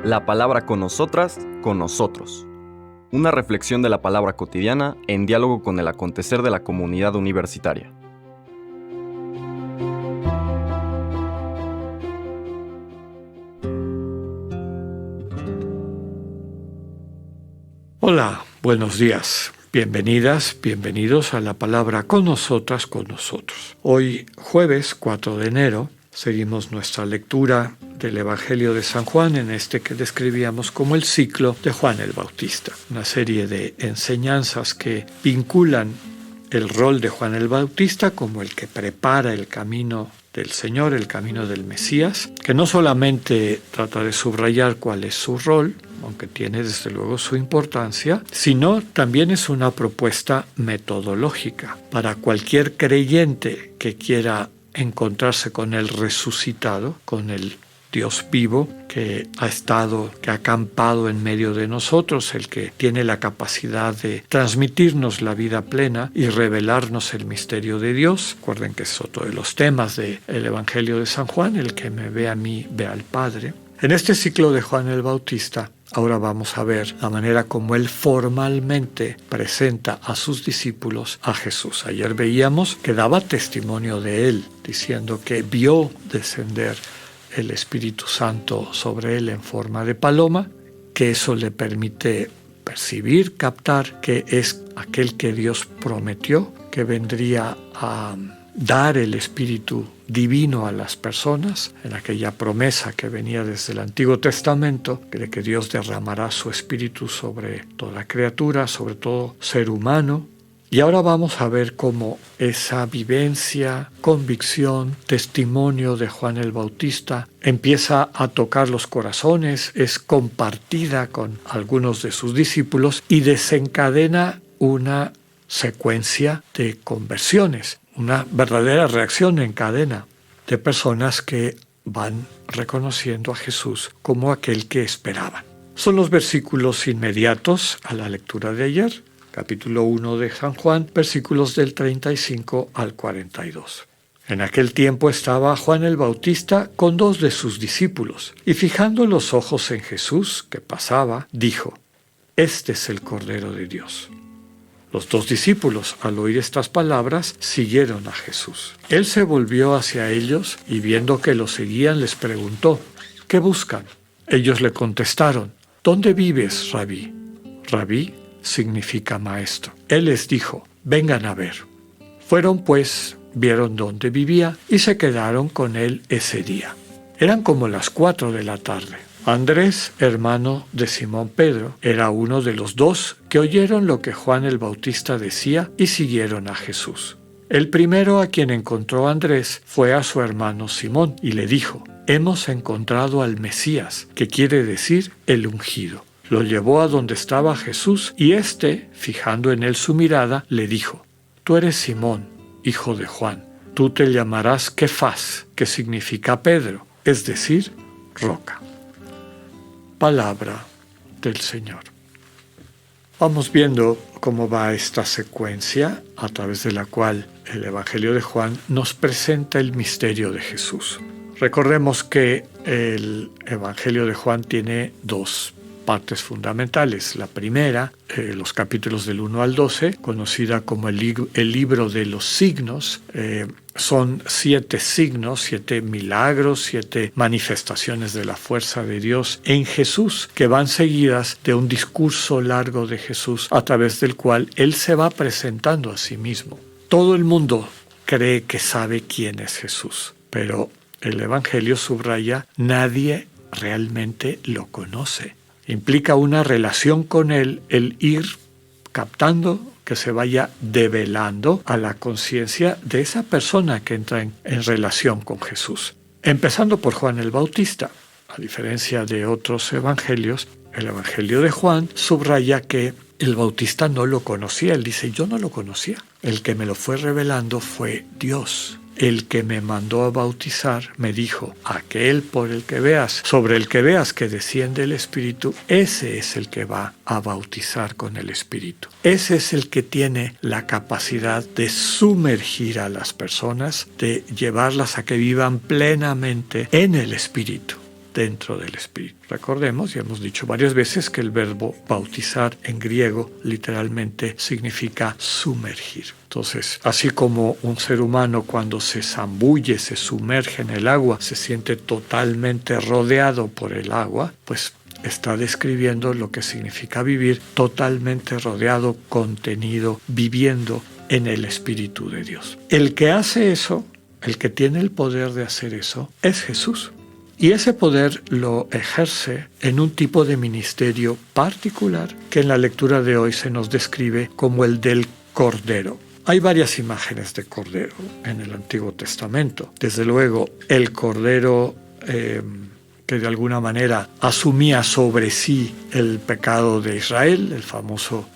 La palabra con nosotras, con nosotros. Una reflexión de la palabra cotidiana en diálogo con el acontecer de la comunidad universitaria. Hola, buenos días. Bienvenidas, bienvenidos a la palabra con nosotras, con nosotros. Hoy, jueves 4 de enero, seguimos nuestra lectura del Evangelio de San Juan en este que describíamos como el ciclo de Juan el Bautista. Una serie de enseñanzas que vinculan el rol de Juan el Bautista como el que prepara el camino del Señor, el camino del Mesías, que no solamente trata de subrayar cuál es su rol, aunque tiene desde luego su importancia, sino también es una propuesta metodológica para cualquier creyente que quiera encontrarse con el resucitado, con el Dios vivo que ha acampado en medio de nosotros, el que tiene la capacidad de transmitirnos la vida plena y revelarnos el misterio de Dios. Recuerden que es otro de los temas del Evangelio de San Juan, el que me ve a mí, ve al Padre. En este ciclo de Juan el Bautista, ahora vamos a ver la manera como él formalmente presenta a sus discípulos a Jesús. Ayer veíamos que daba testimonio de él, diciendo que vio descender el Espíritu Santo sobre él en forma de paloma, que eso le permite percibir, captar que es aquel que Dios prometió, que vendría a dar el Espíritu divino a las personas, en aquella promesa que venía desde el Antiguo Testamento, de que Dios derramará su Espíritu sobre toda criatura, sobre todo ser humano. Y ahora vamos a ver cómo esa vivencia, convicción, testimonio de Juan el Bautista empieza a tocar los corazones, es compartida con algunos de sus discípulos y desencadena una secuencia de conversiones, una verdadera reacción en cadena de personas que van reconociendo a Jesús como aquel que esperaban. Son los versículos inmediatos a la lectura de ayer, capítulo 1 de San Juan, versículos del 35 al 42. En aquel tiempo estaba Juan el Bautista con 2 de sus discípulos, y fijando los ojos en Jesús, que pasaba, dijo: «Este es el Cordero de Dios». Los 2 discípulos, al oír estas palabras, siguieron a Jesús. Él se volvió hacia ellos y viendo que lo seguían, les preguntó: «¿Qué buscan?». Ellos le contestaron: «¿Dónde vives, Rabí?». Rabí significa maestro. Él les dijo: «Vengan a ver». Fueron pues, vieron dónde vivía y se quedaron con él ese día. Eran como las 4 de la tarde. Andrés, hermano de Simón Pedro, era uno de los 2 que oyeron lo que Juan el Bautista decía y siguieron a Jesús. El primero a quien encontró Andrés fue a su hermano Simón y le dijo: «Hemos encontrado al Mesías», que quiere decir el ungido. Lo llevó a donde estaba Jesús y éste, fijando en él su mirada, le dijo: «Tú eres Simón, hijo de Juan. Tú te llamarás Kefas, que significa Pedro, es decir, roca». Palabra del Señor. Vamos viendo cómo va esta secuencia a través de la cual el Evangelio de Juan nos presenta el misterio de Jesús. Recordemos que el Evangelio de Juan tiene 2 partes fundamentales. La primera, los capítulos del 1 al 12, conocida como el libro de los signos, son 7 signos, 7 milagros, 7 manifestaciones de la fuerza de Dios en Jesús, que van seguidas de un discurso largo de Jesús a través del cual Él se va presentando a sí mismo. Todo el mundo cree que sabe quién es Jesús, pero el Evangelio subraya: nadie realmente lo conoce. Implica una relación con Él, el ir captando, que se vaya develando a la conciencia de esa persona que entra en relación con Jesús. Empezando por Juan el Bautista. A diferencia de otros evangelios, el Evangelio de Juan subraya que el Bautista no lo conocía. Él dice: «Yo no lo conocía. El que me lo fue revelando fue Dios. El que me mandó a bautizar me dijo: aquel sobre el que veas que desciende el Espíritu, ese es el que va a bautizar con el Espíritu. Ese es el que tiene la capacidad de sumergir a las personas, de llevarlas a que vivan plenamente en el Espíritu». dentro del Espíritu. Recordemos, y hemos dicho varias veces, que el verbo bautizar en griego literalmente significa sumergir. Entonces, así como un ser humano cuando se zambulle, se sumerge en el agua, se siente totalmente rodeado por el agua, pues está describiendo lo que significa vivir totalmente rodeado, contenido, viviendo en el Espíritu de Dios. El que hace eso, el que tiene el poder de hacer eso, es Jesús. Y ese poder lo ejerce en un tipo de ministerio particular que en la lectura de hoy se nos describe como el del Cordero. Hay varias imágenes de Cordero en el Antiguo Testamento. Desde luego, el Cordero que de alguna manera asumía sobre sí el pecado de Israel, el famoso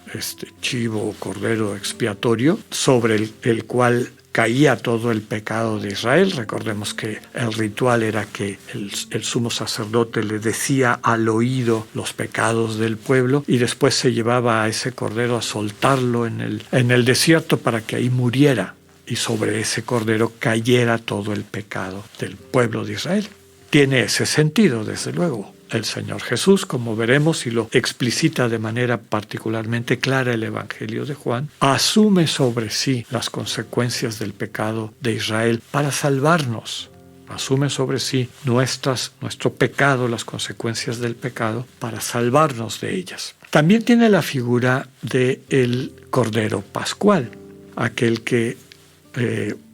chivo o cordero expiatorio, sobre el cual caía todo el pecado de Israel. Recordemos que el ritual era que el sumo sacerdote le decía al oído los pecados del pueblo y después se llevaba a ese cordero a soltarlo en el desierto para que ahí muriera y sobre ese cordero cayera todo el pecado del pueblo de Israel. Tiene ese sentido, desde luego. El Señor Jesús, como veremos y lo explicita de manera particularmente clara el Evangelio de Juan, asume sobre sí las consecuencias del pecado de Israel para salvarnos. Asume sobre sí nuestro pecado, las consecuencias del pecado, para salvarnos de ellas. También tiene la figura del Cordero Pascual, aquel que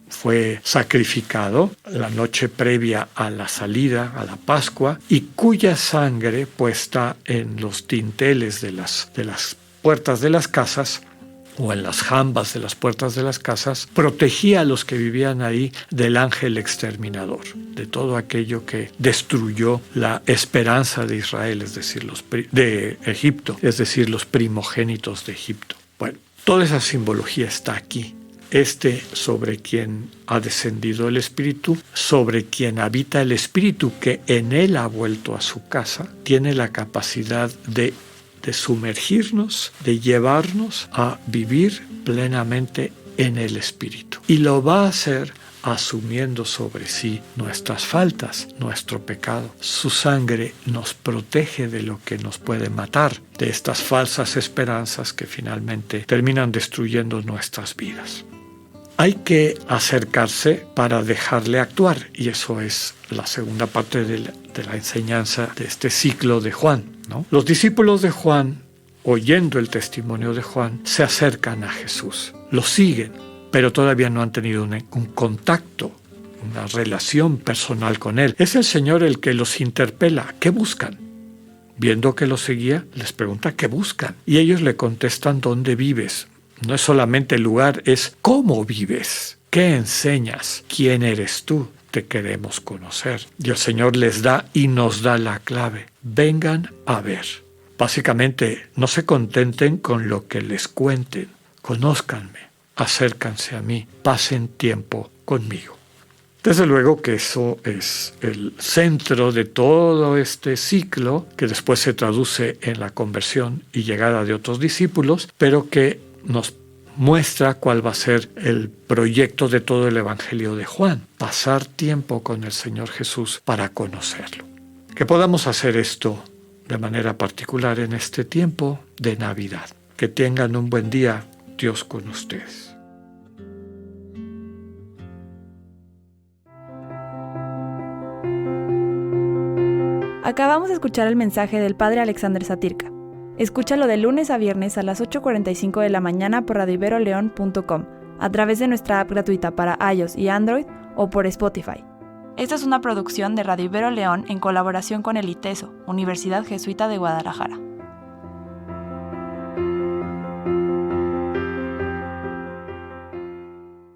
fue sacrificado la noche previa a la salida, a la Pascua, y cuya sangre puesta en los dinteles de las puertas de las casas o en las jambas de las puertas de las casas, protegía a los que vivían ahí del ángel exterminador, de todo aquello que destruyó la esperanza de Israel, es decir, de Egipto, es decir, los primogénitos de Egipto. Bueno, toda esa simbología está aquí. Sobre quien ha descendido el Espíritu, sobre quien habita el Espíritu, que en él ha vuelto a su casa, tiene la capacidad de sumergirnos, de llevarnos a vivir plenamente en el Espíritu. Y lo va a hacer asumiendo sobre sí nuestras faltas, nuestro pecado. Su sangre nos protege de lo que nos puede matar, de estas falsas esperanzas que finalmente terminan destruyendo nuestras vidas. Hay que acercarse para dejarle actuar, y eso es la segunda parte de la enseñanza de este ciclo de Juan, ¿no? Los discípulos de Juan, oyendo el testimonio de Juan, se acercan a Jesús, lo siguen, pero todavía no han tenido un contacto, una relación personal con él. Es el Señor el que los interpela. ¿Qué buscan? Viendo que los seguía, les pregunta ¿qué buscan? Y ellos le contestan ¿dónde vives? No es solamente el lugar, es cómo vives, qué enseñas, quién eres tú, te queremos conocer. Y el Señor les da y nos da la clave. Vengan a ver. Básicamente, no se contenten con lo que les cuenten. Conózcanme, acércanse a mí, pasen tiempo conmigo. Desde luego que eso es el centro de todo este ciclo, que después se traduce en la conversión y llegada de otros discípulos, pero que nos muestra cuál va a ser el proyecto de todo el Evangelio de Juan, pasar tiempo con el Señor Jesús para conocerlo. Que podamos hacer esto de manera particular en este tiempo de Navidad. Que tengan un buen día, Dios con ustedes. Acabamos de escuchar el mensaje del Padre Alexander Satirka. Escúchalo de lunes a viernes a las 8:45 de la mañana por radioiberoleon.com, a través de nuestra app gratuita para iOS y Android o por Spotify. Esta es una producción de Radio Ibero León en colaboración con el ITESO, Universidad Jesuita de Guadalajara.